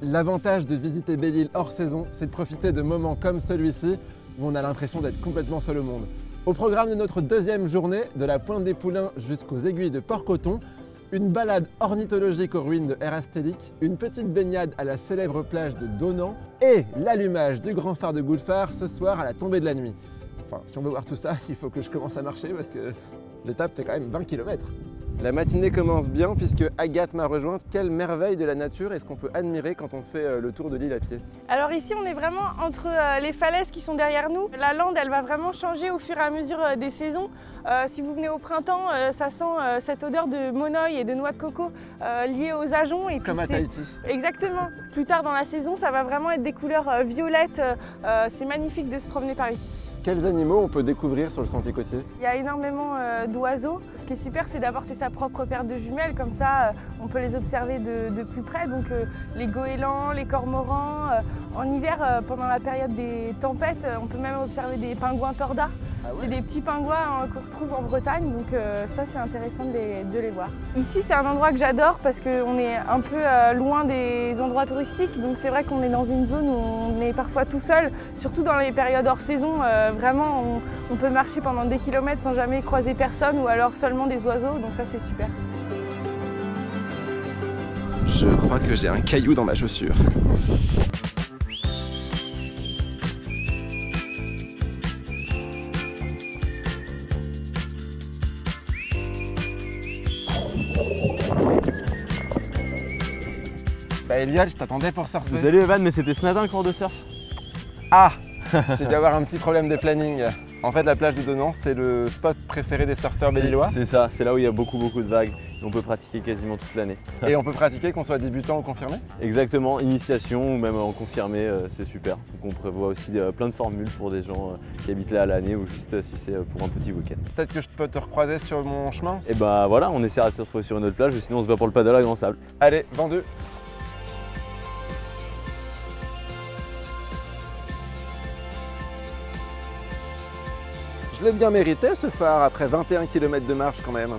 L'avantage de visiter Belle-Île hors saison, c'est de profiter de moments comme celui-ci où on a l'impression d'être complètement seul au monde. Au programme de notre deuxième journée, de la Pointe des Poulains jusqu'aux aiguilles de Port-Coton, une balade ornithologique aux ruines de Erastérique, une petite baignade à la célèbre plage de Donan et l'allumage du grand phare de Goulfart ce soir à la tombée de la nuit. Enfin, si on veut voir tout ça, il faut que je commence à marcher parce que l'étape fait quand même 20 km. La matinée commence bien puisque Agathe m'a rejointe. Quelle merveille de la nature est-ce qu'on peut admirer quand on fait le tour de l'île à pied? Alors ici on est vraiment entre les falaises qui sont derrière nous. La lande elle va vraiment changer au fur et à mesure des saisons. Si vous venez au printemps, ça sent cette odeur de monoeil et de noix de coco liée aux ajoncs. Et comme à Tahiti. Exactement. Plus tard dans la saison, ça va vraiment être des couleurs violettes. C'est magnifique de se promener par ici. Quels animaux on peut découvrir sur le sentier côtier? Il y a énormément d'oiseaux. Ce qui est super, c'est d'apporter sa propre paire de jumelles. Comme ça, on peut les observer de plus près. Donc les goélands, les cormorans. En hiver, pendant la période des tempêtes, on peut même observer des pingouins tordas. Ah ouais. C'est des petits pingouins qu'on retrouve en Bretagne. Donc ça, c'est intéressant de les voir. Ici, c'est un endroit que j'adore parce qu'on est un peu loin des endroits touristiques. Donc c'est vrai qu'on est dans une zone où on est parfois tout seul, surtout dans les périodes hors saison. Vraiment, on peut marcher pendant des kilomètres sans jamais croiser personne ou alors seulement des oiseaux, donc ça c'est super. Je crois que j'ai un caillou dans ma chaussure. Bah Eliade, je t'attendais pour surfer. Salut Evan, mais c'était ce matin le cours de surf. Ah, j'ai dû avoir un petit problème de planning. En fait, la plage de Donan, c'est le spot préféré des surfeurs bellilois. C'est ça, c'est là où il y a beaucoup de vagues et on peut pratiquer quasiment toute l'année. Et on peut pratiquer qu'on soit débutant ou confirmé? Exactement, initiation ou même en confirmé, c'est super. Donc on prévoit aussi plein de formules pour des gens qui habitent là à l'année ou juste si c'est pour un petit week-end. Peut-être que je peux te recroiser sur mon chemin? Et bah voilà, on essaiera de se retrouver sur une autre plage ou sinon on se voit pour le paddle à Grand Sable. Allez, vendu! Je l'ai bien mérité ce phare après 21 km de marche quand même.